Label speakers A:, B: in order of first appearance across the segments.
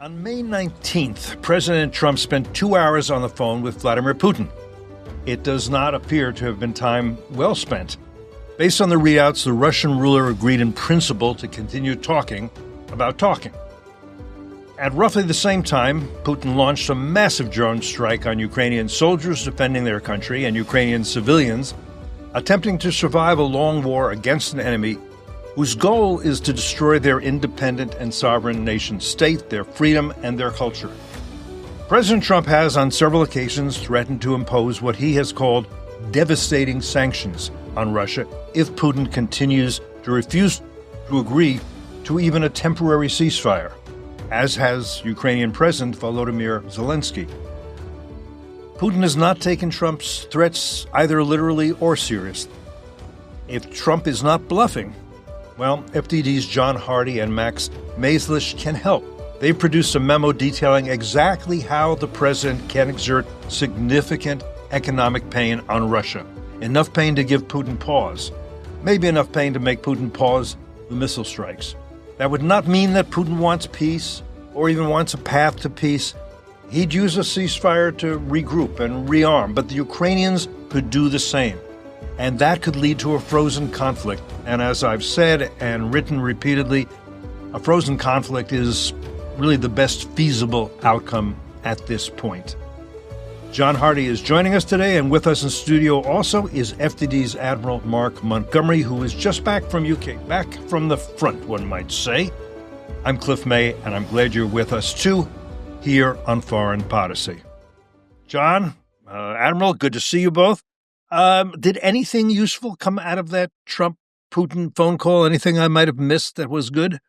A: On May 19th, President Trump spent 2 hours on the phone with Vladimir Putin. It does not appear to have been time well spent. Based on the readouts, the Russian ruler agreed in principle to continue talking about talking. At roughly the same time, Putin launched a massive drone strike on Ukrainian soldiers defending their country and Ukrainian civilians attempting to survive a long war against an enemy whose goal is to destroy their independent and sovereign nation state, their freedom, and their culture. President Trump has on several occasions threatened to impose what he has called devastating sanctions on Russia if Putin continues to refuse to agree to even a temporary ceasefire, as has Ukrainian President Volodymyr Zelensky. Putin has not taken Trump's threats either literally or seriously. If Trump is not bluffing, well, FDD's John Hardie and Max Maislish can help. They've produced a memo detailing exactly how the president can exert significant economic pain on Russia. Enough pain to give Putin pause. Maybe enough pain to make Putin pause the missile strikes. That would not mean that Putin wants peace or even wants a path to peace. He'd use a ceasefire to regroup and rearm, but the Ukrainians could do the same. And that could lead to a frozen conflict. And as I've said and written repeatedly, a frozen conflict is really the best feasible outcome at this point. John Hardie is joining us today, and with us in studio also is FDD's Admiral Mark Montgomery, who is just back from UK, back from the front, one might say. I'm Cliff May, and I'm glad you're with us too, here on Foreign Policy. John, Admiral, good to see you both. Did anything useful come out of that Trump-Putin phone call? Anything I might have missed that was good?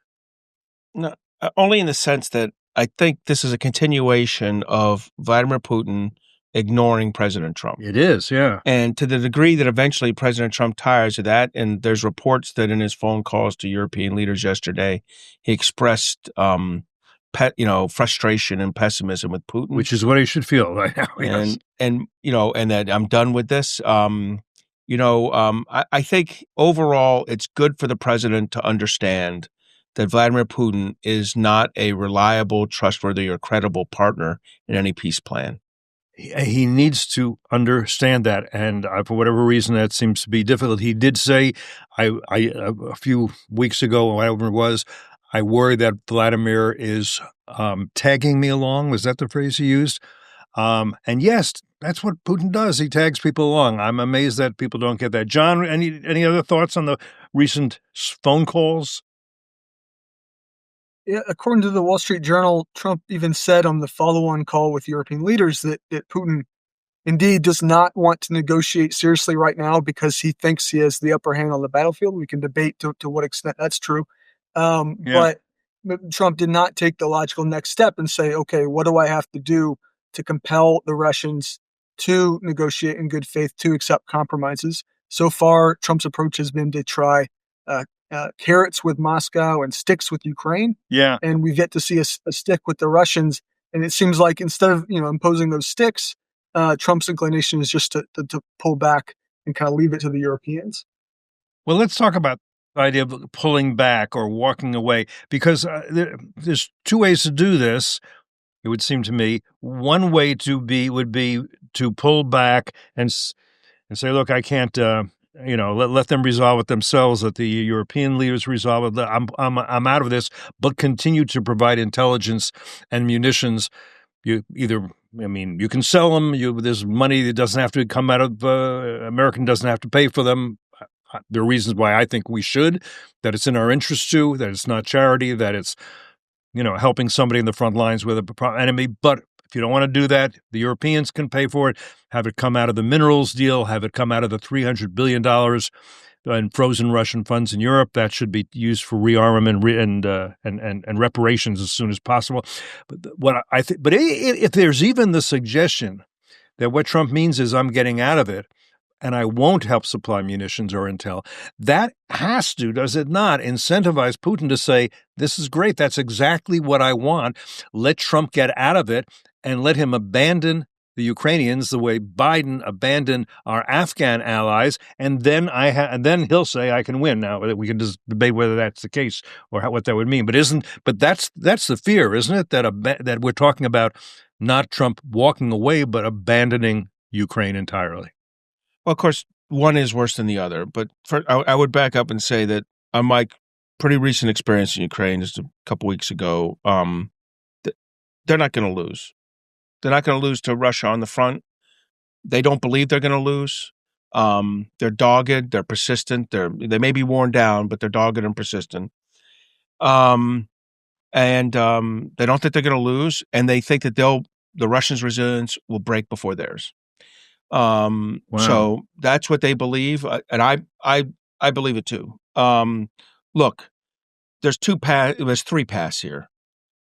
B: No, only in the sense that I think this is a continuation of Vladimir Putin ignoring President Trump.
A: It is, yeah.
B: And to the degree that eventually President Trump tires of that, and there's reports that in his phone calls to European leaders yesterday, he expressed frustration and pessimism with Putin,
A: which is what he should feel right now. Yes.
B: And that I'm done with this. I think overall it's good for the president to understand that Vladimir Putin is not a reliable, trustworthy, or credible partner in any peace plan.
A: He needs to understand that, and for whatever reason that seems to be difficult. He did say, a few weeks ago, whatever it was, I worry that Vladimir is tagging me along. Was that the phrase he used? And yes, that's what Putin does. He tags people along. I'm amazed that people don't get that. John, any other thoughts on the recent phone calls?
C: Yeah, according to the Wall Street Journal, Trump even said on the follow-on call with European leaders that Putin indeed does not want to negotiate seriously right now because he thinks he has the upper hand on the battlefield. We can debate to what extent that's true. But Trump did not take the logical next step and say, okay, what do I have to do to compel the Russians to negotiate in good faith, to accept compromises? So far, Trump's approach has been to try carrots with Moscow and sticks with Ukraine.
A: Yeah.
C: And we've yet to see a stick with the Russians. And it seems like instead of, imposing those sticks, Trump's inclination is just to pull back and kind of leave it to the Europeans.
A: Well, let's talk about the idea of pulling back or walking away, because there's two ways to do this. It would seem to me one way would be to pull back and say, look, I can't, let them resolve it themselves. Let the European leaders resolve it. I'm out of this, but continue to provide intelligence and munitions. You can sell them. There's money that doesn't have to come out of American doesn't have to pay for them. There are reasons why I think we should, that it's in our interest to, that it's not charity, that it's, helping somebody in the front lines with an enemy. But if you don't want to do that, the Europeans can pay for it, have it come out of the minerals deal, have it come out of the $300 billion in frozen Russian funds in Europe. That should be used for rearmament and reparations as soon as possible. But if there's even the suggestion that what Trump means is I'm getting out of it, and I won't help supply munitions or intel, that has to, does it not, incentivize Putin to say, this is great, that's exactly what I want. Let Trump get out of it and let him abandon the Ukrainians the way Biden abandoned our Afghan allies, and then then he'll say I can win. Now we can just debate whether that's the case or what that would mean. But that's the fear, isn't it? That we're talking about not Trump walking away, but abandoning Ukraine entirely.
B: Well, of course, one is worse than the other. But I would back up and say that on my pretty recent experience in Ukraine just a couple weeks ago, they're not going to lose. They're not going to lose to Russia on the front. They don't believe they're going to lose. They're dogged. They're persistent. They may be worn down, but they're dogged and persistent. And they don't think they're going to lose, and they think that the Russians' resilience will break before theirs.
A: Wow.
B: So that's what they believe, and I believe it too. Look, there's three paths here.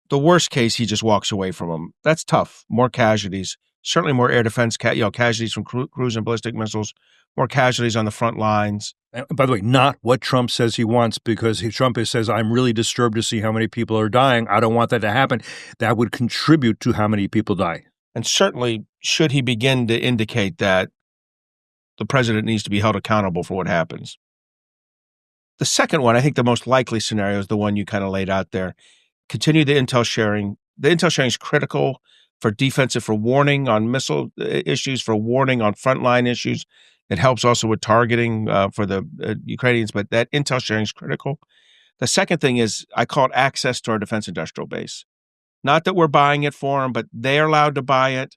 B: The worst case, he just walks away from them. That's tough. More casualties, certainly more air defense, casualties from cruise and ballistic missiles, more casualties on the front lines.
A: By the way, not what Trump says he wants, because Trump says, I'm really disturbed to see how many people are dying. I don't want that to happen. That would contribute to how many people die.
B: And certainly, should he begin to indicate that, the president needs to be held accountable for what happens. The second one, I think the most likely scenario is the one you kind of laid out there. Continue the intel sharing. The intel sharing is critical for defensive, for warning on missile issues, for warning on frontline issues. It helps also with targeting for the Ukrainians, but that intel sharing is critical. The second thing is, I call it access to our defense industrial base. Not that we're buying it for them, but they're allowed to buy it.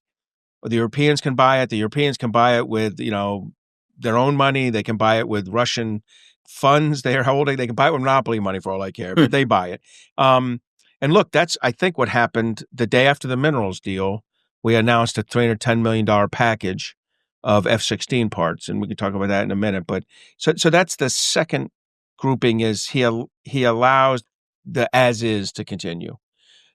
B: Or the Europeans can buy it. The Europeans can buy it with, their own money. They can buy it with Russian funds they are holding. They can buy it with monopoly money for all I care, but they buy it. And look, that's, I think, what happened the day after the minerals deal. We announced a $310 million package of F-16 parts, and we can talk about that in a minute. But so that's the second grouping, is he allows the as is to continue.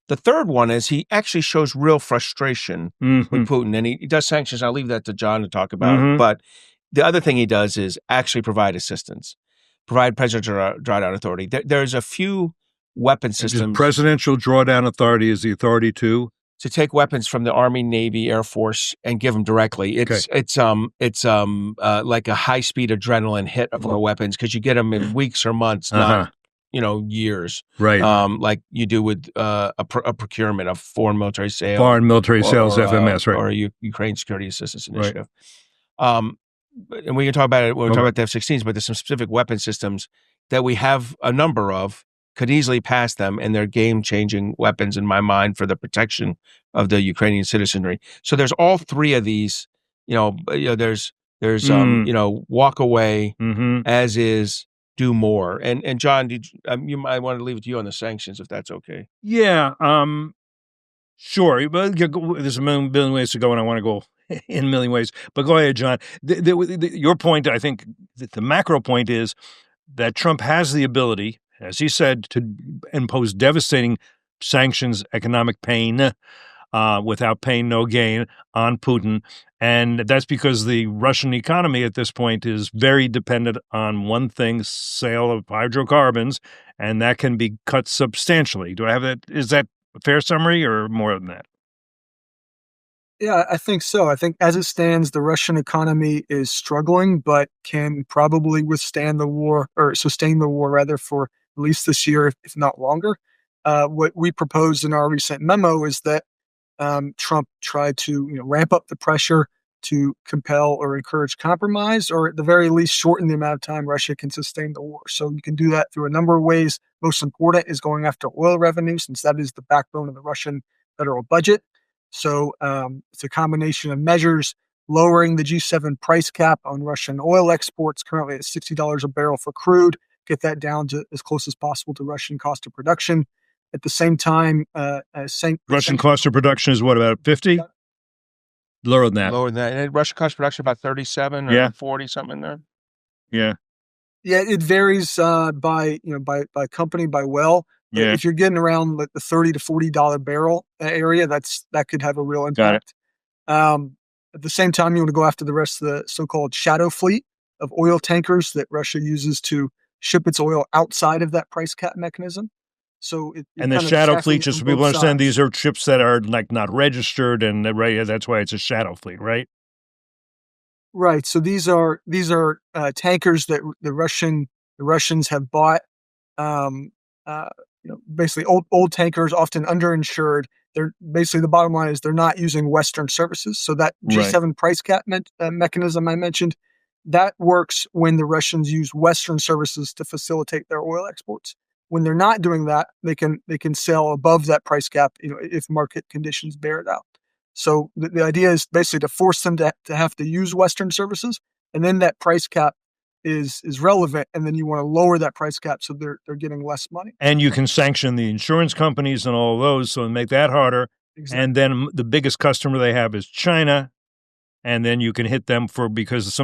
B: The third one is he actually shows real frustration with Putin, and he does sanctions. I'll leave that to John to talk about. But the other thing he does is actually provide assistance, provide presidential drawdown authority. There's a few weapon systems.
A: Presidential drawdown authority is the authority to
B: take weapons from the Army, Navy, Air Force and give them directly. It's like a high speed adrenaline hit of our weapons, because you get them in weeks or months, not years.
A: Right.
B: Like you do with a procurement of foreign military sales.
A: Foreign military sales, FMS, right.
B: Or a Ukraine Security Assistance Initiative. Right. And we can talk about it when we talk about the F-16s, but there's some specific weapon systems that we have a number of, could easily pass them, and they're game-changing weapons in my mind for the protection of the Ukrainian citizenry. So there's all three of these. There's walk away, as is, do more. And John, you might want to leave it to you on the sanctions, if that's okay.
A: Yeah, sure. But there's a million ways to go, and I want to go in a million ways. But go ahead, John. Your point, I think, the macro point is that Trump has the ability, as he said, to impose devastating sanctions, economic pain, without pain, no gain, on Putin. And that's because the Russian economy at this point is very dependent on one thing, sale of hydrocarbons, and that can be cut substantially. Do I have that? Is that a fair summary or more than that?
C: Yeah, I think so. I think as it stands, the Russian economy is struggling, but can probably withstand the war, or sustain the war rather, for at least this year, if not longer. What we proposed in our recent memo is that Trump tried to ramp up the pressure to compel or encourage compromise, or at the very least shorten the amount of time Russia can sustain the war. So you can do that through a number of ways. Most important is going after oil revenue, since that is the backbone of the Russian federal budget. So it's a combination of measures, lowering the G7 price cap on Russian oil exports, currently at $60 a barrel for crude, get that down to as close as possible to Russian cost of production. At the same time,
A: Russian cost of production is what, about 50? Lower than that.
B: Lower than that. And Russian cost of production about 37 or 40, something in there.
A: Yeah.
C: Yeah, it varies by company, by well.
A: Yeah.
C: If you're getting around like the $30 to $40 barrel area, that could have a real impact. Got it. At the same time, you want to go after the rest of the so-called shadow fleet of oil tankers that Russia uses to ship its oil outside of that price cap mechanism. So it
A: And the
C: kind of
A: shadow
C: tackling
A: fleet,
C: it
A: just
C: from
A: so people
C: both
A: understand,
C: sides.
A: these are ships that are like not registered, and right, that's why it's a shadow fleet, right?
C: Right. So these are tankers that the Russians have bought. Um, Basically old tankers, often underinsured. They're basically, the bottom line is they're not using Western services. So that
A: Right.
C: G7 price cap mechanism I mentioned, that works when the Russians use Western services to facilitate their oil exports. When they're not doing that, they can sell above that price cap, if market conditions bear it out. So the idea is basically to force them to have to use Western services, and then that price cap is relevant, and then you want to lower that price cap so they're getting less money.
A: And you can sanction the insurance companies and all of those, so make that harder.
C: Exactly.
A: And then the biggest customer they have is China, and then you can hit them because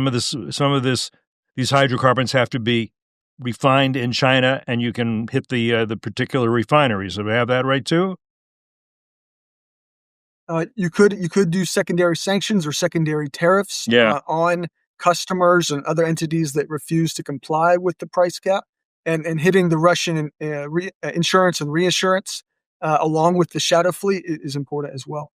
A: these hydrocarbons have to be refined in China, and you can hit the particular refineries. Do I have that right too?
C: You could do secondary sanctions or secondary tariffs on customers and other entities that refuse to comply with the price cap, and hitting the Russian insurance and reinsurance along with the shadow fleet is important as well.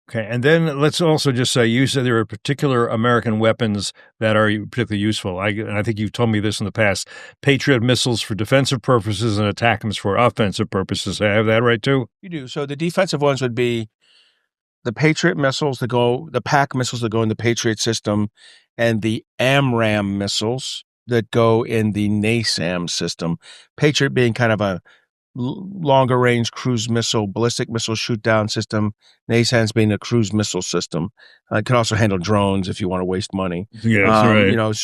A: Okay, and then let's also just say you said there are particular American weapons that are particularly useful. I think you've told me this in the past. Patriot missiles for defensive purposes and ATACMS for offensive purposes. I have that right too?
B: You do. So the defensive ones would be the Patriot missiles the PAC missiles that go in the Patriot system, and the AMRAAM missiles that go in the NASAM system. Patriot being kind of a longer range cruise missile, ballistic missile shoot down system. NASAMS being a cruise missile system. It can also handle drones if you want to waste money.
A: Yes,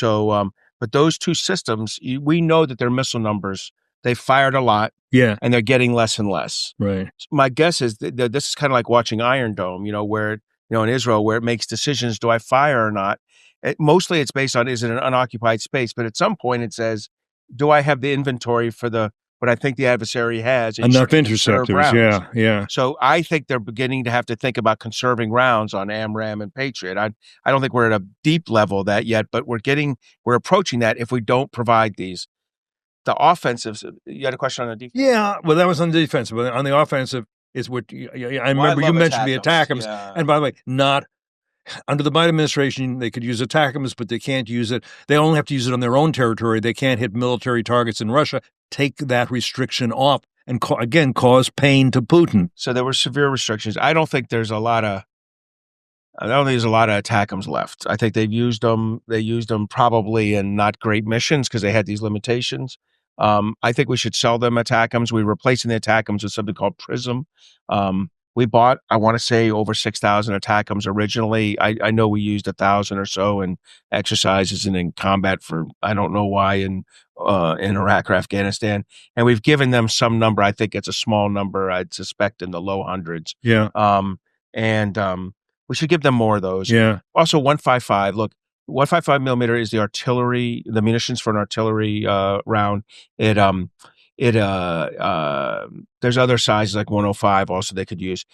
A: right.
B: But those two systems, we know that their missile numbers, they fired a lot.
A: Yeah.
B: And they're getting less and less.
A: Right.
B: My guess is that this is kind of like watching Iron Dome, where, in Israel, where it makes decisions, do I fire or not? Mostly it's based on, is it an unoccupied space? But at some point it says, do I have the inventory for what I think the adversary has?
A: Enough interceptors, yeah.
B: So I think they're beginning to have to think about conserving rounds on AMRAAM and Patriot. I don't think we're at a deep level of that yet, but we're approaching that if we don't provide these. The offensives, you had a question on the defense?
A: Yeah, well, that was on the defensive. But on the offensive is what I remember you mentioned the ATACMS. Yeah. And by the way, not under the Biden administration, they could use ATACMS, but they can't use it. They only have to use it on their own territory. They can't hit military targets in Russia. Take that restriction off and, again, cause pain to Putin.
B: So there were severe restrictions. I don't think there's a lot of ATACMS left. I think they've used them. They used them probably in not great missions because they had these limitations. I think we should sell them ATACMS. We're replacing the ATACMS with something called PRISM. We bought, I want to say, over 6,000 ATACMS originally. I know we used 1,000 or so in exercises and in combat for I don't know why in Iraq or Afghanistan. And we've given them some number. I think it's a small number. I'd suspect in the low hundreds.
A: Yeah.
B: We should give them more of those.
A: Yeah.
B: Also, 155. Look, 155 millimeter is the artillery, the munitions for an artillery round. There's other sizes like 105 also they could use.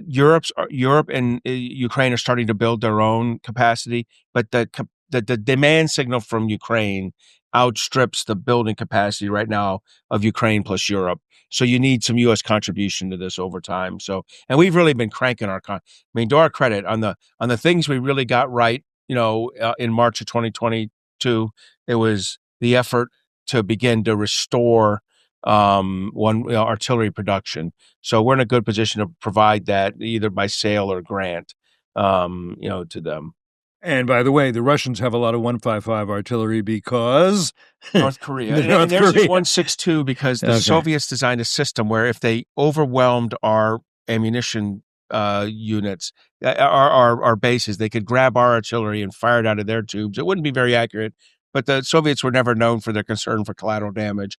B: Europe and Ukraine are starting to build their own capacity, but the demand signal from Ukraine outstrips the building capacity right now of Ukraine plus Europe. So you need some U.S. contribution to this over time. So, and we've really been cranking to our credit on the things we really got right. In March of 2022, it was the effort to begin to restore artillery production. So we're in a good position to provide that either by sale or grant, to them.
A: And by the way, the Russians have a lot of 155 artillery because
B: North Korea. And there's 162 because the Soviets designed a system where if they overwhelmed our ammunition units, our bases, they could grab our artillery and fire it out of their tubes. It wouldn't be very accurate, but the Soviets were never known for their concern for collateral damage.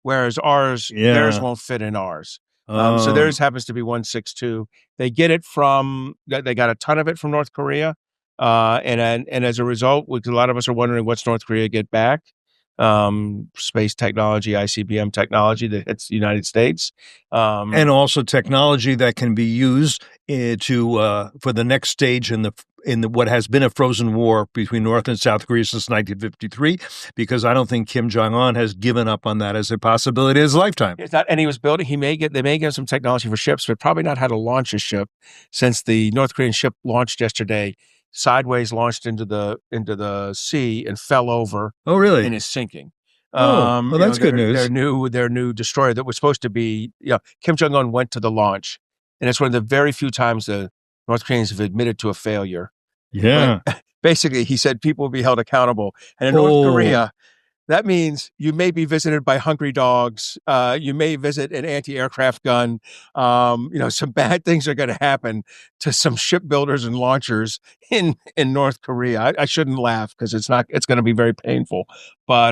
B: Whereas theirs won't fit in ours. So theirs happens to be 162. They get it they got a ton of it from North Korea. And as a result, a lot of us are wondering what's North Korea get back. Space technology, ICBM technology that hits the United States.
A: And also technology that can be used for the next stage in what has been a frozen war between North and South Korea since 1953, because I don't think Kim Jong-un has given up on that as a possibility in his lifetime.
B: It's not, and he was building. They may get some technology for ships, but probably not how to launch a ship, since the North Korean ship launched yesterday, sideways launched into the sea and fell over.
A: Oh, really?
B: And is sinking.
A: Well, that's good news.
B: Their new destroyer that was supposed to be, Kim Jong-un went to the launch, and it's one of the very few times the North Koreans have admitted to a failure.
A: Yeah.
B: But basically, he said people will be held accountable. And in North Korea, that means you may be visited by hungry dogs. You may visit an anti-aircraft gun. Some bad things are going to happen to some shipbuilders and launchers in North Korea. I shouldn't laugh because it's going to be very painful. But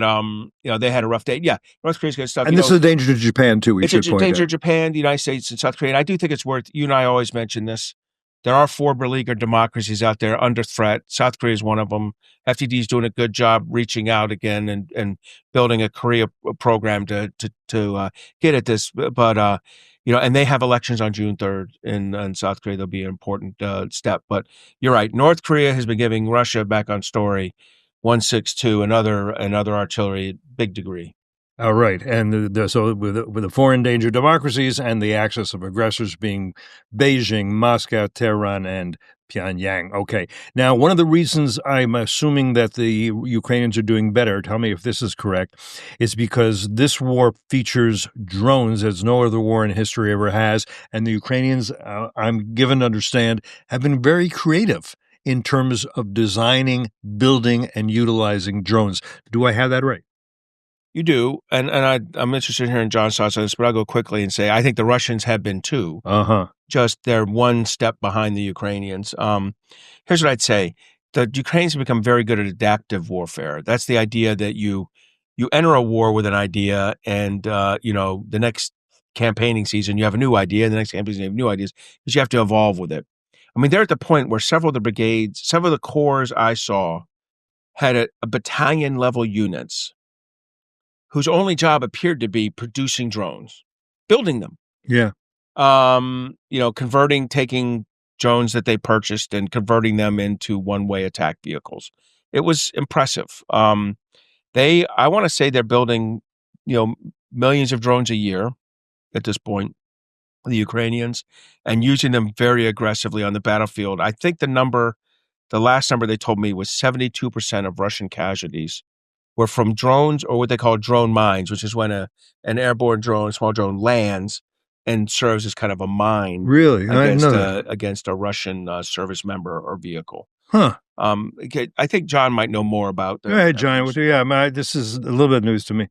B: they had a rough day. Yeah, North Korea's good stuff.
A: And this is a danger to Japan too.
B: It's a danger to Japan, the United States, and South Korea. And I do think it's worth. You and I always mention this. There are 4 beleaguered democracies out there under threat. South Korea is one of them. FDD is doing a good job reaching out again and building a Korea program to get at this. But and they have elections on June 3rd in South Korea. There'll be an important step. But you're right. North Korea has been giving Russia back on story 162 and other artillery, big degree.
A: All right. And so with the 4 endangered democracies and the axis of aggressors being Beijing, Moscow, Tehran, and Pyongyang. Okay. Now, one of the reasons I'm assuming that the Ukrainians are doing better, tell me if this is correct, is because this war features drones as no other war in history ever has. And the Ukrainians, I'm given to understand, have been very creative in terms of designing, building, and utilizing drones. Do I have that right?
B: You do, and I'm interested in hearing John's thoughts on this, but I'll go quickly and say I think the Russians have been too. Just they're one step behind the Ukrainians. Here's what I'd say: the Ukrainians have become very good at adaptive warfare. That's the idea that you enter a war with an idea, and the next campaigning season you have a new idea, and the next campaigning season you have new ideas, because you have to evolve with it. I mean, they're at the point where several of the brigades, several of the corps I saw had a battalion level units whose only job appeared to be producing drones, building them.
A: Yeah.
B: Taking drones that they purchased and converting them into one-way attack vehicles. It was impressive. I want to say they're building, millions of drones a year at this point, the Ukrainians, and using them very aggressively on the battlefield. I think the last number they told me was 72% of Russian casualties were from drones, or what they call drone mines, which is when an airborne drone, small drone, lands and serves as kind of a mine.
A: Really?
B: Against a Russian service member or vehicle.
A: Huh.
B: I think John might know more about that.
A: Go ahead, John. This is a little bit news to me.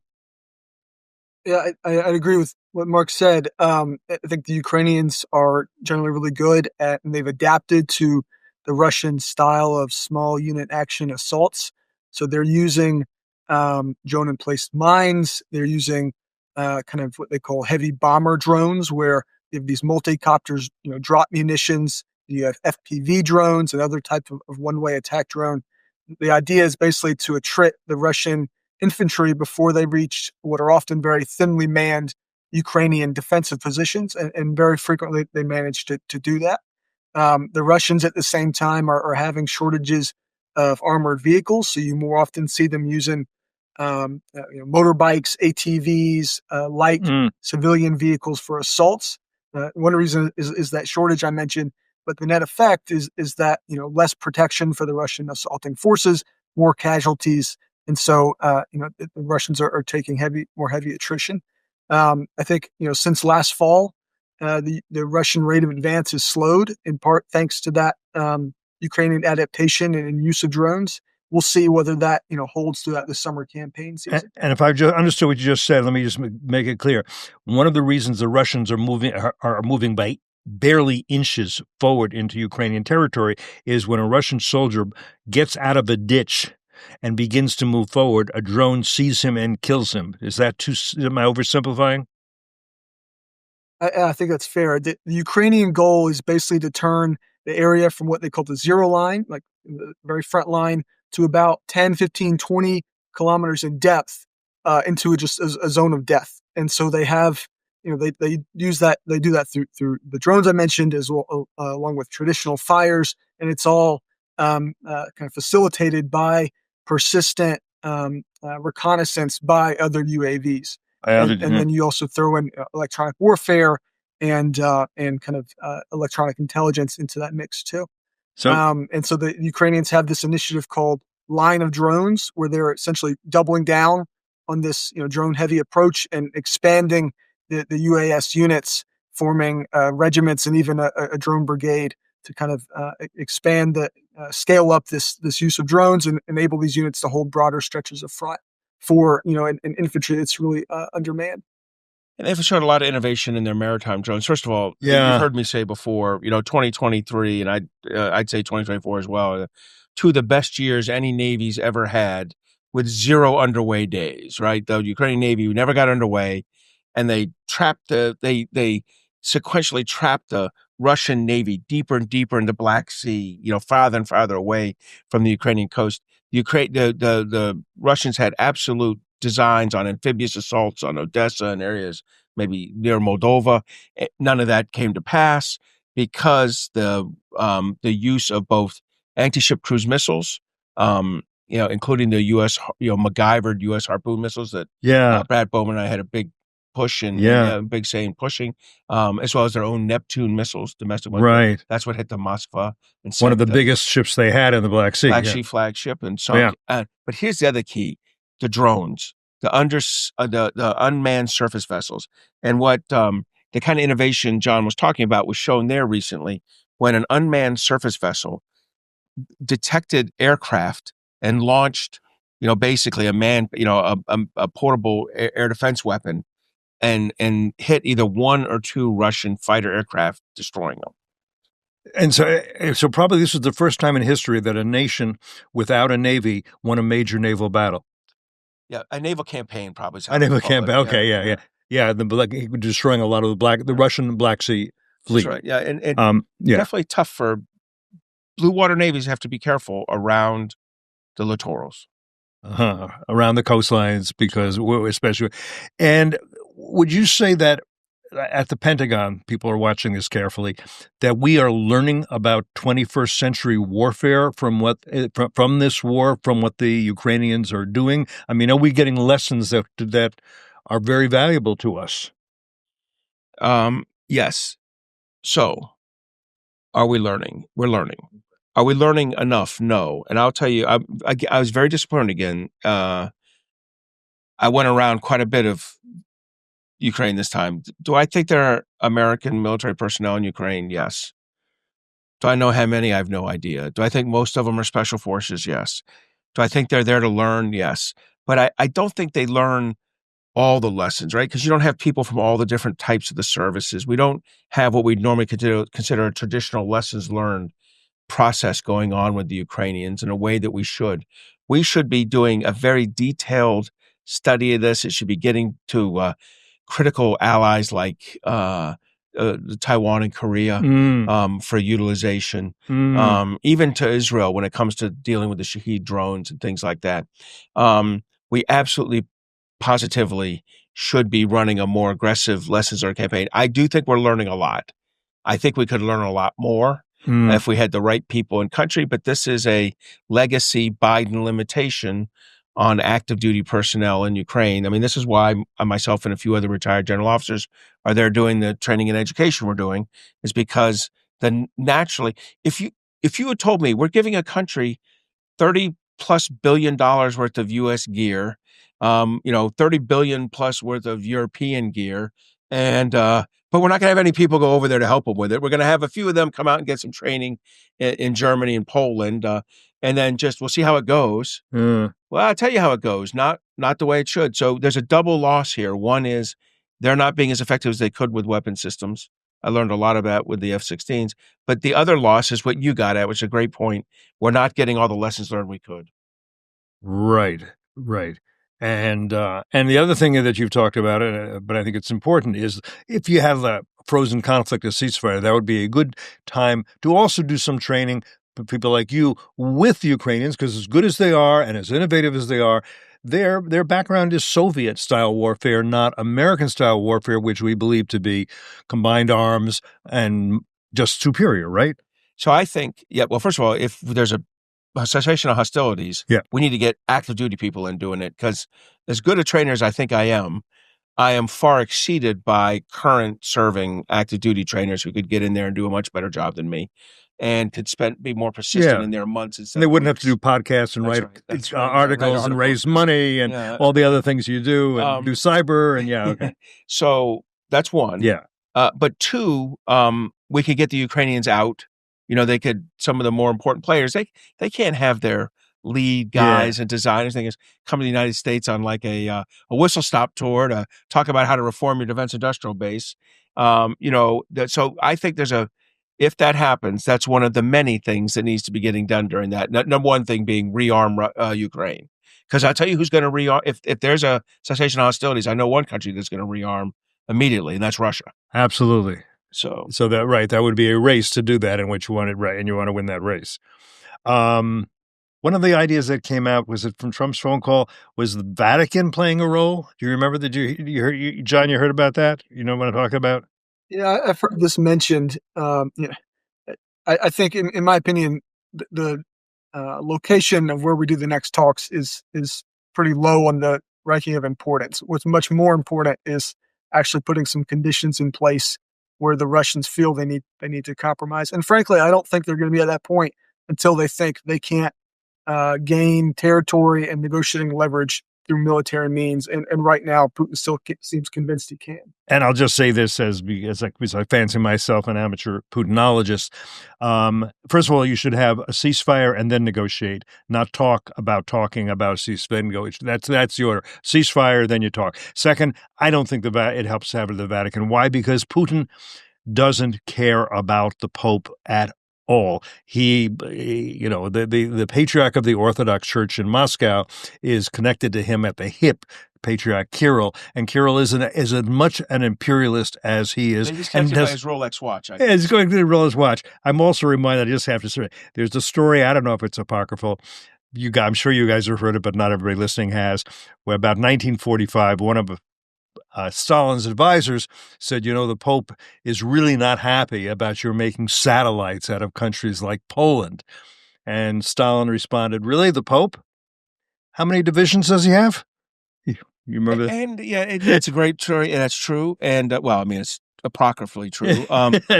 C: Yeah, I agree with what Mark said. I think the Ukrainians are generally really good and they've adapted to the Russian style of small unit action assaults. So they're using drone-in-place mines. They're using kind of what they call heavy bomber drones, where you have these multi-copters, drop munitions. You have FPV drones and other types of one-way attack drone. The idea is basically to attrit the Russian infantry before they reach what are often very thinly manned Ukrainian defensive positions, and very frequently they manage to do that. The Russians at the same time are having shortages of armored vehicles, so you more often see them using motorbikes, ATVs, light civilian vehicles for assaults. One reason is that shortage I mentioned, but the net effect is that less protection for the Russian assaulting forces, more casualties, and so the Russians are taking more heavy attrition. I think since last fall, the Russian rate of advance is slowed, in part thanks to that Ukrainian adaptation and use of drones. We'll see whether that holds throughout the summer campaign season.
A: And if I've just understood what you just said, let me just make it clear. One of the reasons the Russians are moving by barely inches forward into Ukrainian territory is when a Russian soldier gets out of a ditch and begins to move forward, a drone sees him and kills him. Is that am I oversimplifying?
C: I think that's fair. The Ukrainian goal is basically to turn the area from what they call the zero line, like the very front line, to about 10, 15, 20 kilometers in depth into just a zone of death. And so they have, they use that, they do that through the drones I mentioned, as well, along with traditional fires. And it's all kind of facilitated by persistent reconnaissance by other UAVs. And then you also throw in electronic warfare and kind of electronic intelligence into that mix too.
A: So,
C: and so the Ukrainians have this initiative called Line of Drones, where they're essentially doubling down on this drone-heavy approach and expanding the UAS units, forming regiments and even a drone brigade to kind of expand scale up this use of drones and enable these units to hold broader stretches of front for an infantry that's really undermanned.
B: And they've showed a lot of innovation in their maritime drones. First of all,
A: Yeah.
B: you've heard me say before, 2023, and I'd say 2024 as well, two of the best years any Navy's ever had with 0 underway days, right? The Ukrainian Navy never got underway, and they sequentially trapped the Russian Navy deeper and deeper in the Black Sea, farther and farther away from the Ukrainian coast. The Russians had absolute designs on amphibious assaults on Odessa and areas maybe near Moldova. None of that came to pass because the use of both anti-ship cruise missiles, including the U.S. MacGyvered U.S. Harpoon missiles that Brad Bowman and I had a big push and big say in pushing, as well as their own Neptune missiles, domestic ones.
A: Right.
B: That's what hit the Moskva. And
A: one of the biggest ships they had in the Black Sea.
B: Black Sea flagship and sunk. But here's the other key. The drones, the unmanned surface vessels, and what the kind of innovation John was talking about was shown there recently when an unmanned surface vessel detected aircraft and launched, basically a portable air defense weapon and hit either 1 or 2 Russian fighter aircraft, destroying them.
A: And so probably this was the first time in history that a nation without a navy won a major naval battle.
B: Yeah, a naval campaign probably.
A: A naval campaign. Okay, yeah. Destroying a lot of the Russian Black Sea fleet.
B: That's right. Yeah, and definitely tough for blue water navies. Have to be careful around the littorals,
A: around the coastlines, because especially. And would you say that at the Pentagon, people are watching this carefully, that we are learning about 21st century warfare from this war, from what the Ukrainians are doing? I mean, are we getting lessons that are very valuable to us?
B: Yes. So, are we learning? We're learning. Are we learning enough? No. And I'll tell you, I was very disappointed again. I went around quite a bit of Ukraine this time. Do I think there are American military personnel in Ukraine? Yes. Do I know how many? I have no idea. Do I think most of them are special forces? Yes. Do I think they're there to learn? Yes. But I don't think they learn all the lessons, right? Because you don't have people from all the different types of the services. We don't have what we'd normally consider a traditional lessons learned process going on with the Ukrainians in a way that we should. We should be doing a very detailed study of this. It should be getting to critical allies like Taiwan and Korea for utilization, even to Israel when it comes to dealing with the Shahed drones and things like that. We absolutely, positively should be running a more aggressive lessons learned campaign. I do think we're learning a lot. I think we could learn a lot more if we had the right people in country, but this is a legacy Biden limitation on active duty personnel in Ukraine. I mean, this is why myself and a few other retired general officers are there doing the training and education we're doing, is because naturally, if you had told me we're giving a country $30+ billion worth of U.S. gear, $30 billion plus worth of European gear, and but we're not going to have any people go over there to help them with it. We're going to have a few of them come out and get some training in Germany and Poland, and then we'll see how it goes. Well, I'll tell you how it goes. Not the way it should. So there's a double loss here. One is they're not being as effective as they could with weapon systems. I learned a lot of that with the F-16s. But the other loss is what you got at, which is a great point. We're not getting all the lessons learned we could.
A: Right. And the other thing that you've talked about, but I think it's important, is if you have a frozen conflict, a ceasefire, that would be a good time to also do some training for people like you with the Ukrainians, because as good as they are and as innovative as they are, their background is Soviet-style warfare, not American-style warfare, which we believe to be combined arms and just superior, right?
B: So I think, well, first of all, if there's a cessation of hostilities, we need to get active duty people in doing it, because as good a trainer as I think I am far exceeded by current serving active duty trainers who could get in there and do a much better job than me, and could be more persistent in their months.
A: And they wouldn't have to do podcasts and write articles and raise money and all the other things you do and do cyber and okay.
B: So that's one.
A: Yeah.
B: But two, we could get the Ukrainians out. They could, some of the more important players, they can't have their lead guys and designers things come to the United States on like a whistle stop tour to talk about how to reform your defense industrial base. So I think if that happens, that's one of the many things that needs to be getting done during that. Number one thing being rearm Ukraine. Because I'll tell you who's going to rearm. If there's a cessation of hostilities, I know one country that's going to rearm immediately, and that's Russia.
A: Absolutely.
B: So
A: that would be a race to do that in which you want it right, and you want to win that race. One of the ideas that came out, was it from Trump's phone call, was the Vatican playing a role? Do you remember that? You heard, John, you heard about that? You know what I'm talking about?
C: Yeah, I've heard this mentioned. I think, in my opinion, the location of where we do the next talks is pretty low on the ranking of importance. What's much more important is actually putting some conditions in place where the Russians feel they need to compromise. And frankly, I don't think they're going to be at that point until they think they can't gain territory and negotiating leverage through military means. And right now, Putin still seems convinced he can. And
A: I'll just say this because I fancy myself an amateur Putinologist. First of all, you should have a ceasefire and then negotiate, not talk about talking about ceasefire. That's the order. Ceasefire, then you talk. Second, I don't think it helps to have the Vatican. Why? Because Putin doesn't care about the Pope at all. He, the patriarch of the Orthodox Church in Moscow is connected to him at the hip, Patriarch Kirill, and Kirill is as much an imperialist as he is.
B: He's connected by his Rolex watch.
A: He's going to the Rolex watch. I'm also reminded, I just have to say, there's a story, I don't know if it's apocryphal, I'm sure you guys have heard it, but not everybody listening has, where about 1945, one of Stalin's advisors said, the Pope is really not happy about your making satellites out of countries like Poland. And Stalin responded, really, the Pope? How many divisions does he have? You remember that?
B: And it's a great story, and that's true. And it's apocryphally true. The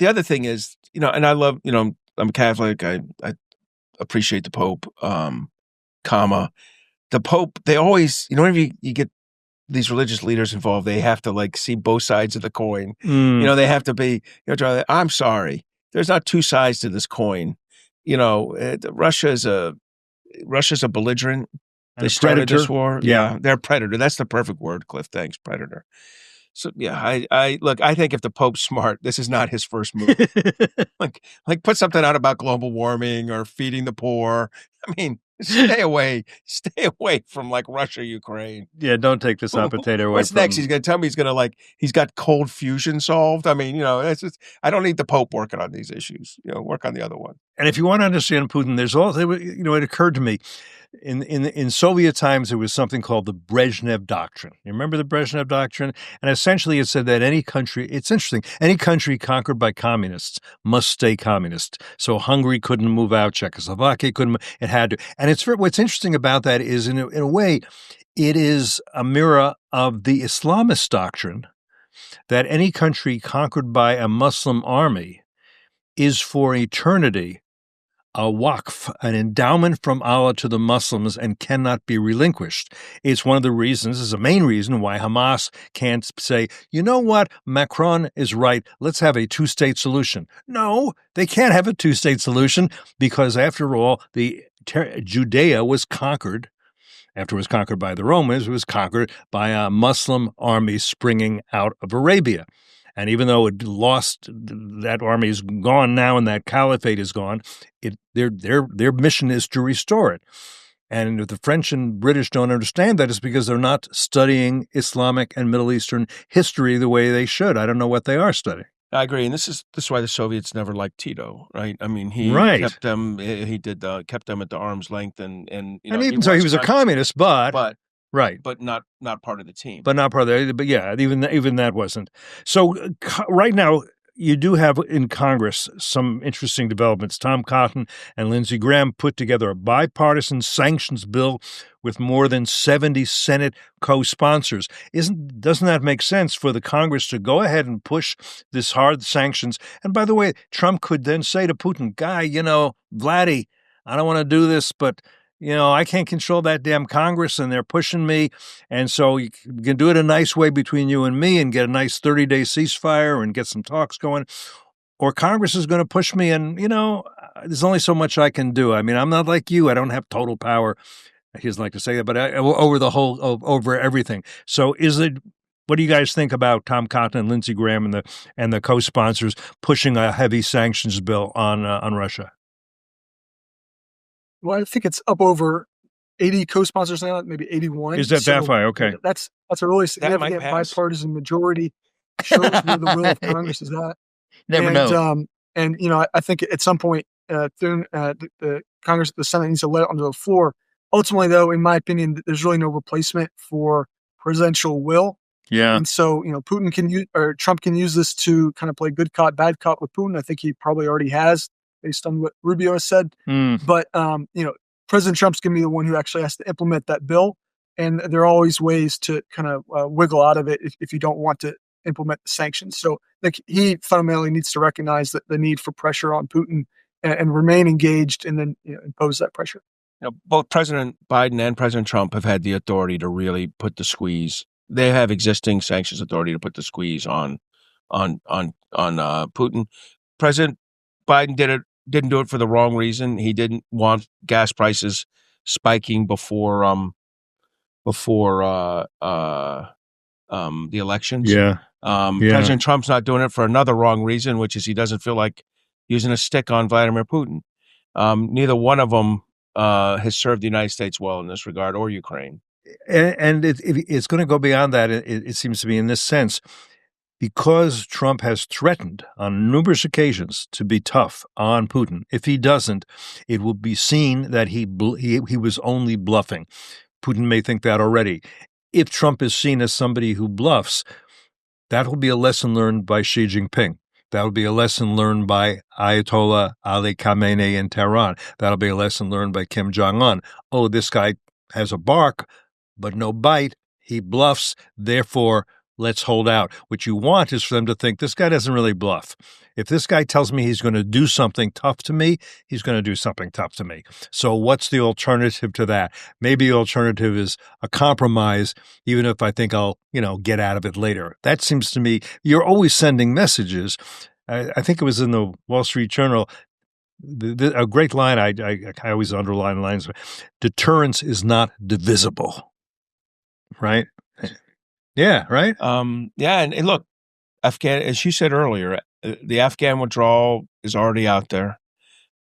B: other thing is, and I love, I'm Catholic. I appreciate the Pope, the Pope, they always, whenever you get these religious leaders involved, they have to see both sides of the coin. They have to be, I'm sorry, there's not two sides to this coin. Russia's a belligerent. They started this war. Yeah, they're a predator. That's the perfect word, Cliff. Thanks, predator. So I think if the Pope's smart, this is not his first move. like put something out about global warming or feeding the poor. I mean, stay away from Russia, Ukraine.
A: Yeah, don't take this hot potato away.
B: What's next? He's going to tell me he's got cold fusion solved. I mean, that's just, I don't need the Pope working on these issues. Work on the other one.
A: And if you want to understand Putin, there's also, it occurred to me, in Soviet times, there was something called the Brezhnev Doctrine. You remember the Brezhnev Doctrine? And essentially it said that any country conquered by communists must stay communist. So Hungary couldn't move out, Czechoslovakia couldn't, it had to. And what's interesting about that is, in a way, it is a mirror of the Islamist doctrine that any country conquered by a Muslim army is for eternity a waqf, an endowment from Allah to the Muslims, and cannot be relinquished. It's one of the reasons, is the main reason why Hamas can't say, you know what, Macron is right, let's have a two-state solution. No, they can't have a two-state solution because, after all, Judea was conquered. After it was conquered by the Romans, it was conquered by a Muslim army springing out of Arabia. And even though it lost, that army is gone now and that caliphate is gone, their mission is to restore it. And if the French and British don't understand that, it's because they're not studying Islamic and Middle Eastern history the way they should. I don't know what they are studying.
B: I agree, and this is why the Soviets never liked Tito, right? I mean, he kept them. He kept them at the arm's length, and
A: even so, he was a communist, but right,
B: but not part of the team.
A: But not part of the. But yeah, even that wasn't. So right now, you do have in Congress some interesting developments. Tom Cotton and Lindsey Graham put together a bipartisan sanctions bill with more than 70 Senate co-sponsors. Doesn't that make sense for the Congress to go ahead and push this hard sanctions? And by the way, Trump could then say to Putin, guy, Vladdy, I don't want to do this, but I can't control that damn Congress, and they're pushing me. And so you can do it a nice way between you and me and get a nice 30-day ceasefire and get some talks going. Or Congress is going to push me, and, there's only so much I can do. I mean, I'm not like you. I don't have total power. He doesn't like to say that, but over everything. So what do you guys think about Tom Cotton and Lindsey Graham and the co-sponsors pushing a heavy sanctions bill on Russia?
C: Well, I think it's up over 80 co-sponsors now, maybe 81.
A: Is that high? Okay.
C: That's a really significant bipartisan majority. Shows where the will of Congress is at.
B: Never know.
C: I think at some point, the Congress, the Senate needs to let it onto the floor. Ultimately, though, in my opinion, there's really no replacement for presidential will.
A: Yeah.
C: And so, Trump can use this to kind of play good cop, bad cop with Putin. I think he probably already has, based on what Rubio has said. But, President Trump's going to be the one who actually has to implement that bill. And there are always ways to kind of wiggle out of it if you don't want to implement the sanctions. So I think he fundamentally needs to recognize that the need for pressure on Putin and remain engaged and then impose that pressure.
B: Both President Biden and President Trump have had the authority to really put the squeeze. They have existing sanctions authority to put the squeeze on Putin. President Biden didn't do it for the wrong reason. He didn't want gas prices spiking before the elections.
A: Yeah.
B: President Trump's not doing it for another wrong reason, which is he doesn't feel like using a stick on Vladimir Putin. Neither one of them has served the United States well in this regard, or Ukraine.
A: And it's going to go beyond that. It seems to be in this sense, because Trump has threatened on numerous occasions to be tough on Putin. If he doesn't, it will be seen that he was only bluffing. Putin may think that already. If Trump is seen as somebody who bluffs, that will be a lesson learned by Xi Jinping. That will be a lesson learned by Ayatollah Ali Khamenei in Tehran. That'll be a lesson learned by Kim Jong-un. Oh, this guy has a bark, but no bite. He bluffs. Therefore, let's hold out. What you want is for them to think this guy doesn't really bluff. If this guy tells me he's going to do something tough to me, he's going to do something tough to me. So what's the alternative to that? Maybe the alternative is a compromise, even if I think I'll, get out of it later. That seems to me, you're always sending messages. I think it was in the Wall Street Journal, a great line, I always underline lines, deterrence is not divisible, right? Yeah, right?
B: And look, Afghan, as you said earlier, the Afghan withdrawal is already out there.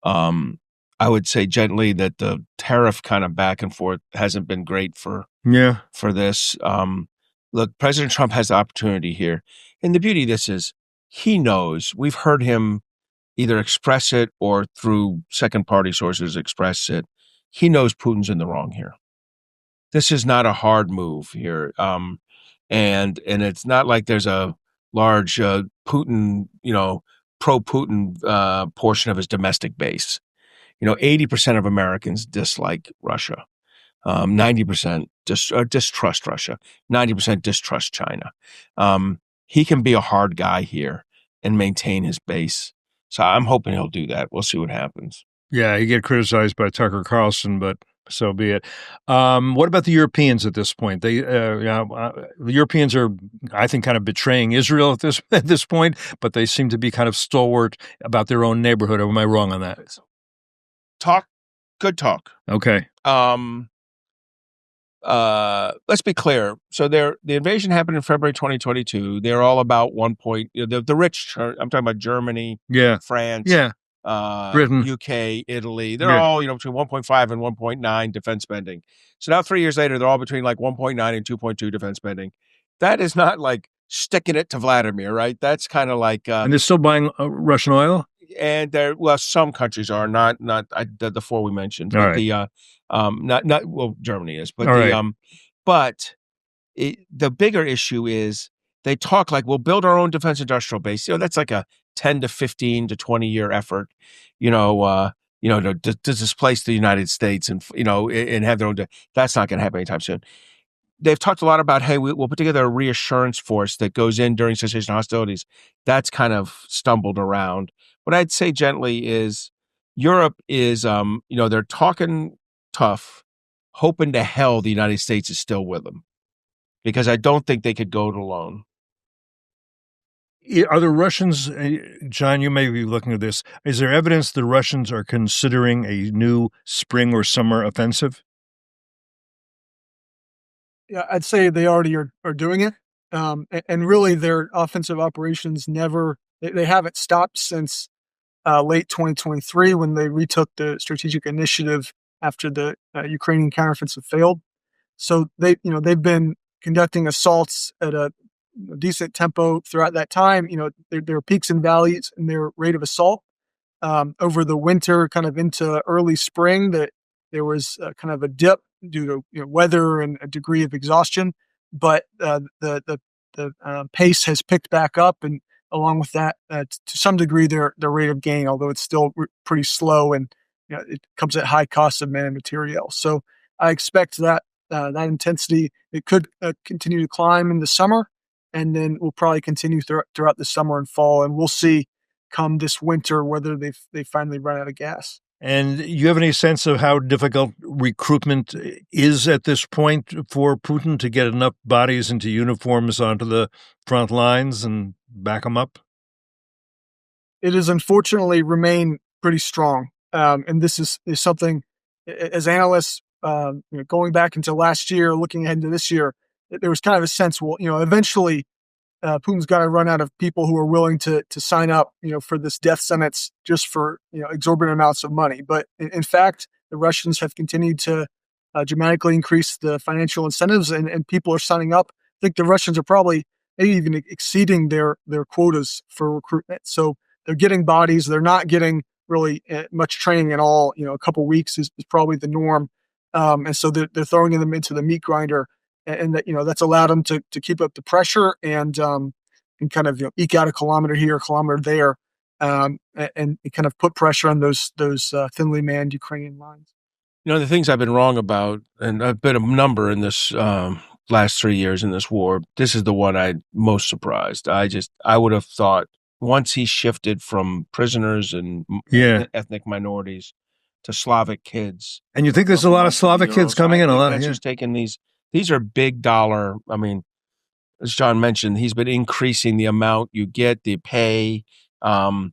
B: I would say gently that the tariff kind of back and forth hasn't been great for this. Look, President Trump has the opportunity here. And the beauty of this is he knows, we've heard him either express it or through second-party sources express it. He knows Putin's in the wrong here. This is not a hard move here. And it's not like there's a large Putin, pro-Putin portion of his domestic base. 80% of Americans dislike Russia. 90% distrust Russia. 90% distrust China. He can be a hard guy here and maintain his base. So I'm hoping he'll do that. We'll see what happens.
A: Yeah, he get criticized by Tucker Carlson, but so be it. What about the Europeans at this point? The Europeans are, I think, kind of betraying Israel at this point, but they seem to be kind of stalwart about their own neighborhood. Or am I wrong on that?
B: Good talk.
A: Okay.
B: Let's be clear. So the invasion happened in February 2022. They're all about the rich. I'm talking about Germany, France, Britain, UK, Italy. They're all between 1.5 and 1.9 defense spending. So now 3 years later, they're all between like 1.9 and 2.2 defense spending. That is not like sticking it to Vladimir, right? That's kind of like
A: and they're still buying Russian oil.
B: And some countries are not the four we mentioned.
A: All
B: but
A: right.
B: Germany is, but
A: right.
B: The bigger issue is they talk like we'll build our own defense industrial base. That's like a 10 to 15 to 20-year effort, to displace the United States and have their own. That's not going to happen anytime soon. They've talked a lot about, hey, we'll put together a reassurance force that goes in during cessation hostilities. That's kind of stumbled around. What I'd say gently is Europe is, they're talking tough, hoping to hell the United States is still with them, because I don't think they could go it alone.
A: Are the Russians, John, you may be looking at this, is there evidence the Russians are considering a new spring or summer offensive?
C: Yeah, I'd say they already are doing it. And really their offensive operations they haven't stopped since late 2023 when they retook the strategic initiative after the Ukrainian counteroffensive failed. So they've been conducting assaults at a decent tempo throughout that time. There are peaks and valleys in their rate of assault. Over the winter, kind of into early spring, that there was kind of a dip due to weather and a degree of exhaustion, but the pace has picked back up, and along with that, to some degree, their rate of gain, although it's still pretty slow, and it comes at high cost of man and material. So I expect that intensity, it could continue to climb in the summer, and then will probably continue throughout the summer and fall, and we'll see come this winter whether they finally run out of gas.
A: And you have any sense of how difficult recruitment is at this point for Putin to get enough bodies into uniforms onto the front lines and back them up?
C: It has unfortunately remained pretty strong. And this is something, as analysts, going back into last year, looking ahead into this year, there was kind of a sense, eventually Putin's got to run out of people who are willing to sign up, for this death sentence just for, exorbitant amounts of money. But in fact, the Russians have continued to dramatically increase the financial incentives, and people are signing up. I think the Russians are probably maybe even exceeding their quotas for recruitment. So they're getting bodies. They're not getting really much training at all. A couple weeks is probably the norm. And so they're throwing them into the meat grinder. And that that's allowed them to keep up the pressure and kind of eke out a kilometer here, a kilometer there, and kind of put pressure on those thinly manned Ukrainian lines.
B: The things I've been wrong about, and I've been a number in this last 3 years in this war. This is the one I'm most surprised. I would have thought once he shifted from prisoners and ethnic minorities to Slavic kids,
A: and you think there's a lot of Slavic kids coming in, a lot.
B: That's just taking these. These are big dollar. I mean, as John mentioned, he's been increasing the amount you get, the pay. The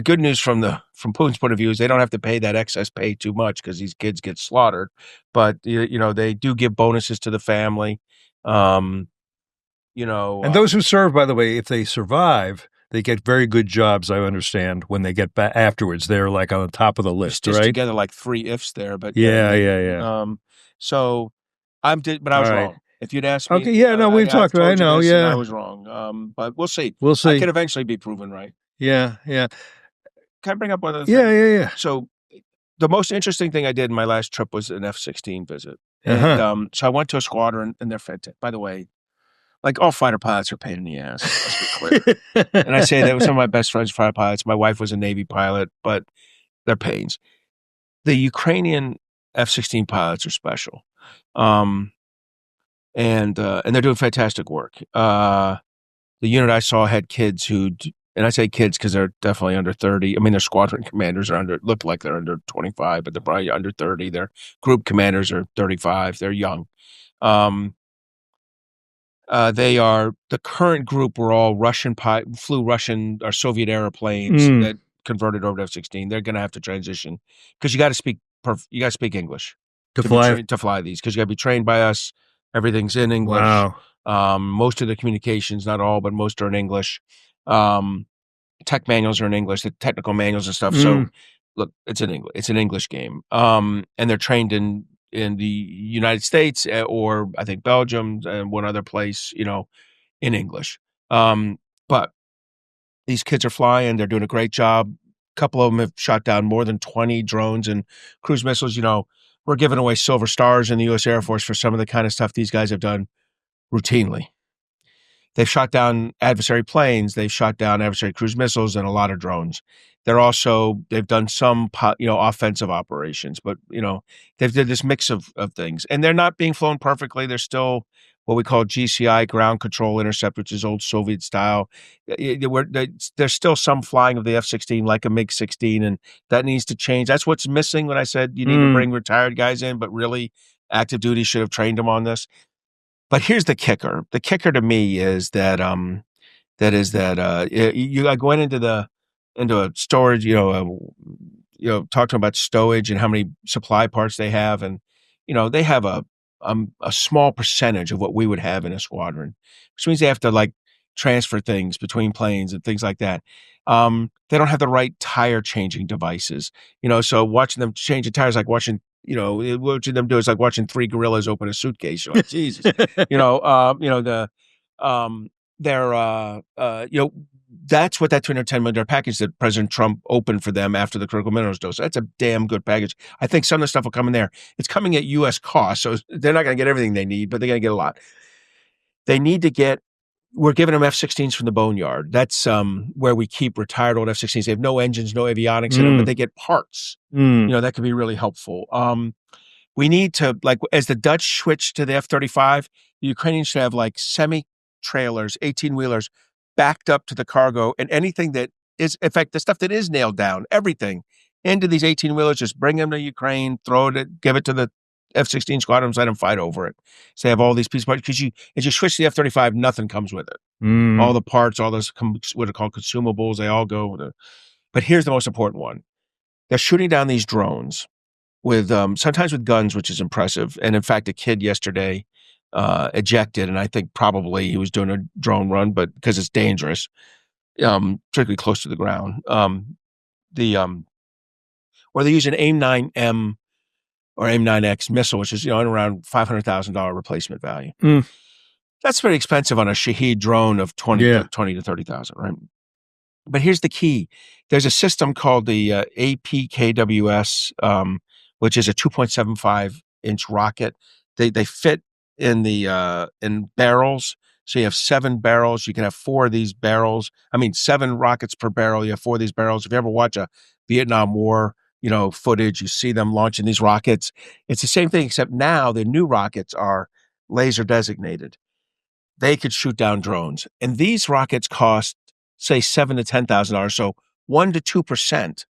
B: good news from Putin's point of view is they don't have to pay that excess pay too much because these kids get slaughtered. But they do give bonuses to the family. And
A: those who serve, by the way, if they survive, they get very good jobs. I understand when they get back afterwards, they're like on the top of the list,
B: just
A: right?
B: Together like 3 ifs there, but
A: yeah.
B: So. But I was wrong. If you'd asked me,
A: okay, yeah, no, we've talked about. I know, yeah,
B: I was wrong. But we'll see.
A: I
B: could eventually be proven right.
A: Yeah.
B: Can I bring up one other thing?
A: Yeah.
B: So, the most interesting thing I did in my last trip was an F-16 visit. And, so I went to a squadron, and they're fantastic. By the way, like all fighter pilots are a pain in the ass. Let's be clear. And I say that with some of my best friends, fighter pilots. My wife was a Navy pilot, but they're pains. The Ukrainian F-16 pilots are special. And they're doing fantastic work. The unit I saw had kids and I say kids because they're definitely under 30. I mean, their squadron commanders look like they're under 25, but they're probably under 30. Their group commanders are 35. They're young. The current group were all flew Russian or Soviet airplanes that converted over to F-16. They're going to have to transition because you got to speak English. To fly these, because you got to be trained by us. Everything's in English.
A: Wow.
B: Most of the communications, not all, but most are in English. Tech manuals are in English, the technical manuals and stuff. So, look, it's in English. It's an English game. And they're trained in the United States or I think Belgium and one other place, in English. But these kids are flying. They're doing a great job. A couple of them have shot down more than 20 drones and cruise missiles. We're giving away silver stars in the U.S. Air Force for some of the kind of stuff these guys have done routinely. They've shot down adversary planes. They've shot down adversary cruise missiles and a lot of drones. They've done some, offensive operations, but, they've did this mix of things. And they're not being flown perfectly. They're still what we call GCI, ground control intercept, which is old Soviet style. There's still some flying of the F-16 like a MiG-16, and that needs to change. That's what's missing when I said you need to bring retired guys in, but really active duty should have trained them on this. But here's the kicker. The kicker to me is that I went into a storage, talking about stowage and how many supply parts they have, and they have a small percentage of what we would have in a squadron, which means they have to transfer things between planes and things like that. They don't have the right tire changing devices, so watching them change the tires like watching them do is like watching three gorillas open a suitcase. You're like, Jesus, that's what that $210 million package that President Trump opened for them after the critical minerals dose. That's a damn good package. I think some of the stuff will come in there. It's coming at U.S. cost, so they're not going to get everything they need, but they're going to get a lot. They need to get. We're giving them F-16s from the boneyard. That's where we keep retired old F-16s. They have no engines, no avionics in them, but they get parts. That could be really helpful. We need to, as the Dutch switch to the F-35, the Ukrainians should have semi-trailers, 18-wheelers, backed up to the cargo, and anything that is, in fact, the stuff that is nailed down, everything, into these 18-wheelers, just bring them to Ukraine, give it to the F-16 squadrons, let them fight over it. So they have all these pieces of parts, because as you switch to the F-35, nothing comes with it. All the parts, all those what are called consumables, they all go. But here's the most important one. They're shooting down these drones with sometimes with guns, which is impressive. And in fact, a kid yesterday ejected, and I think probably he was doing a drone run, but because it's dangerous, particularly close to the ground. Or they use an AIM-9M or AIM-9X missile, which is around $500,000 replacement value. That's very expensive on a Shahed drone of 20 to 30,000, right? But here's the key. There's a system called the APKWS, which is a 2.75-inch rocket. They fit in barrels. So you have 7 barrels. You can have 4 of these barrels. 7 rockets per barrel. You have 4 of these barrels. If you ever watch a Vietnam War, footage, you see them launching these rockets. It's the same thing, except now the new rockets are laser designated. They could shoot down drones. And these rockets cost, say, $7,000 to $10,000. So 1% to 2%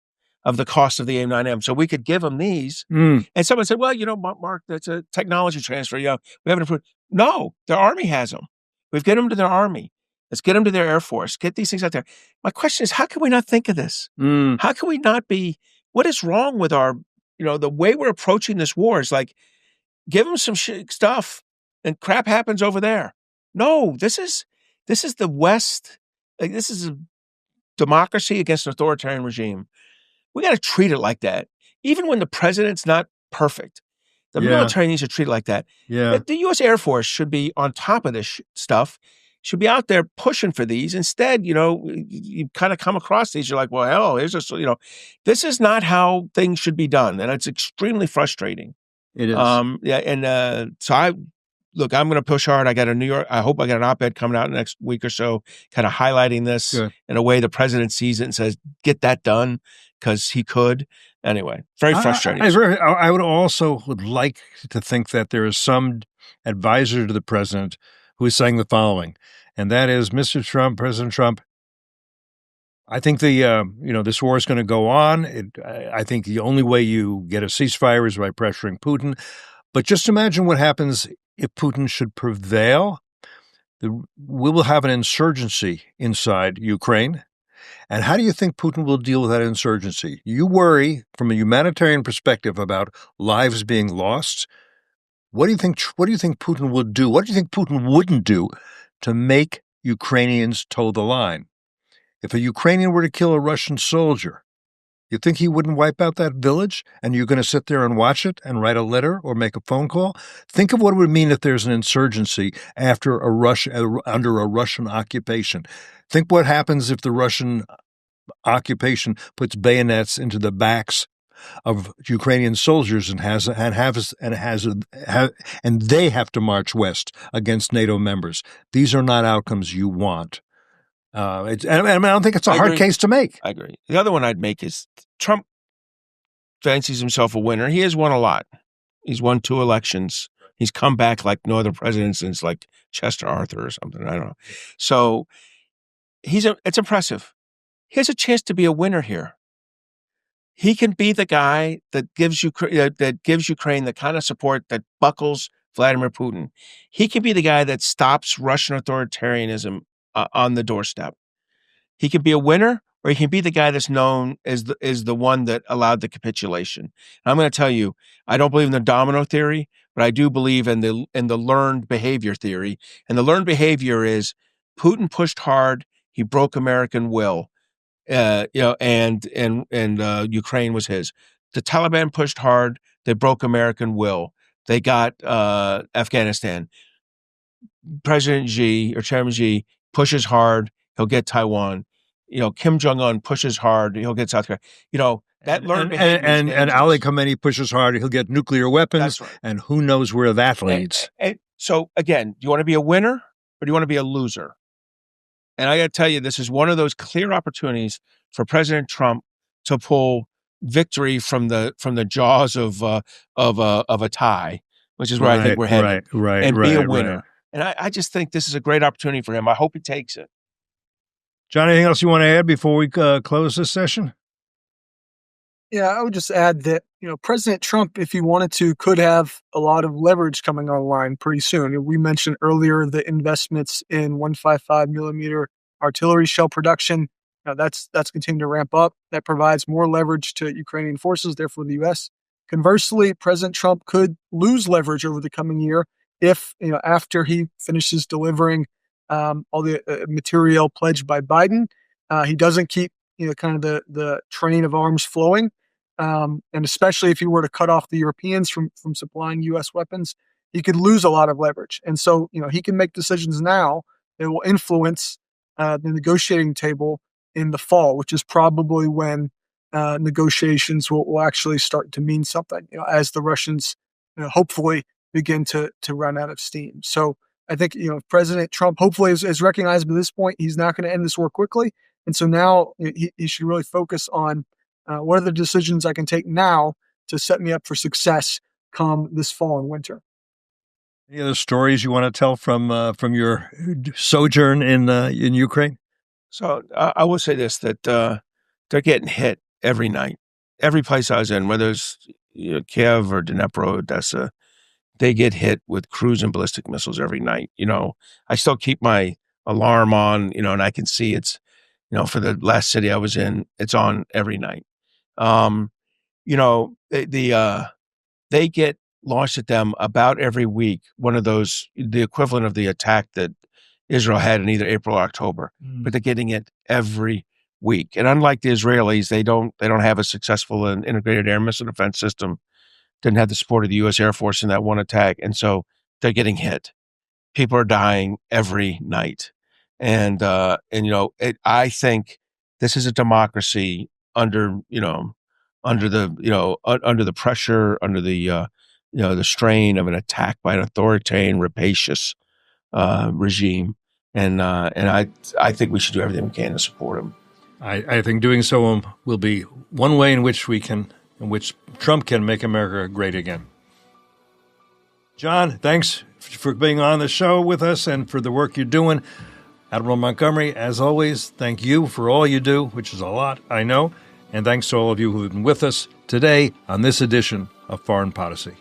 B: of the cost of the AIM-9M. So we could give them these. And someone said, well, Mark, that's a technology transfer. We haven't improved. No, their Army has them. We've get them to their Army. Let's get them to their Air Force. Get these things out there. My question is, how can we not think of this? How can we not be, what is wrong with our, the way we're approaching this war is give them some stuff and crap happens over there. No, this is the West. This is a democracy against an authoritarian regime. We got to treat it like that. Even when the president's not perfect, the military needs to treat it like that. The U.S. Air Force should be on top of this stuff, should be out there pushing for these. Instead, you kind of come across these. You're like, well, hell, here's just, this is not how things should be done. And it's extremely frustrating.
A: It is.
B: Look, I'm going to push hard. I hope I got an op-ed coming out next week or so, kind of highlighting this in a way the president sees it and says, get that done, because he could. Anyway, very frustrating.
A: I would like to think that there is some advisor to the president who is saying the following, and that is, Mr. Trump, President Trump, I think this war is going to go on. I think the only way you get a ceasefire is by pressuring Putin. But just imagine what happens if Putin should prevail. We will have an insurgency inside Ukraine. And how do you think Putin will deal with that insurgency? You worry from a humanitarian perspective about lives being lost. What do you think Putin would do? What do you think Putin wouldn't do to make Ukrainians toe the line? If a Ukrainian were to kill a Russian soldier, you think he wouldn't wipe out that village, and you're going to sit there and watch it and write a letter or make a phone call? Think of what it would mean if there's an insurgency under a Russian occupation. Think what happens if the Russian occupation puts bayonets into the backs of Ukrainian soldiers and they have to march west against NATO members. These are not outcomes you want. I don't think it's a hard case to make.
B: I agree. The other one I'd make is Trump fancies himself a winner. He has won a lot. He's won 2 elections. He's come back like no other president since like Chester Arthur or something. I don't know. So it's impressive. He has a chance to be a winner here. He can be the guy that gives Ukraine the kind of support that buckles Vladimir Putin. He can be the guy that stops Russian authoritarianism on the doorstep. He can be a winner, or he can be the guy that's known as the one that allowed the capitulation. And I'm going to tell you, I don't believe in the domino theory, but I do believe in the learned behavior theory. And the learned behavior is Putin pushed hard, he broke American will. And Ukraine was his. The Taliban pushed hard. They broke American will. They got Afghanistan. President Xi or Chairman Xi pushes hard. He'll get Taiwan. Kim Jong-un pushes hard. He'll get South Korea. That learned behavior.
A: And Ali Khamenei pushes hard. He'll get nuclear weapons.
B: That's right.
A: And who knows where that leads.
B: So again, do you want to be a winner or do you want to be a loser? And I got to tell you, this is one of those clear opportunities for President Trump to pull victory from the jaws of a tie, which is where I think we're headed, and be a winner. Right. And I just think this is a great opportunity for him. I hope he takes it.
A: John, anything else you want to add before we close this session?
C: Yeah, I would just add that, President Trump, if he wanted to, could have a lot of leverage coming online pretty soon. We mentioned earlier the investments in 155 millimeter artillery shell production. That's continuing to ramp up. That provides more leverage to Ukrainian forces, therefore the U.S. Conversely, President Trump could lose leverage over the coming year if, after he finishes delivering all the material pledged by Biden, he doesn't keep, kind of the train of arms flowing. And especially if he were to cut off the Europeans from supplying U.S. weapons, he could lose a lot of leverage. And so, he can make decisions now that will influence the negotiating table in the fall, which is probably when negotiations will actually start to mean something, as the Russians hopefully begin to run out of steam. So I think, President Trump hopefully is recognized by this point he's not going to end this war quickly. And so now he should really focus on what are the decisions I can take now to set me up for success come this fall and winter.
A: Any other stories you want to tell from your sojourn in Ukraine?
B: So I will say this, that they're getting hit every night. Every place I was in, whether it's Kiev or Dnipro, Odessa, they get hit with cruise and ballistic missiles every night. I still keep my alarm on, and I can see it's, for the last city I was in, it's on every night. They get launched at them about every week. One of those, the equivalent of the attack that Israel had in either April or October, but they're getting it every week. And unlike the Israelis, they don't have a successful and integrated air missile defense system. Didn't have the support of the U.S. Air Force in that one attack, and so they're getting hit. People are dying every night, and I think this is a democracy under the pressure, under the strain of an attack by an authoritarian, rapacious regime. And I think we should do everything we can to support him.
A: I think doing so will be one way in which Trump can make America great again. John, thanks for being on the show with us and for the work you're doing. Admiral Montgomery, as always, thank you for all you do, which is a lot, I know. And thanks to all of you who have been with us today on this edition of Foreign Policy.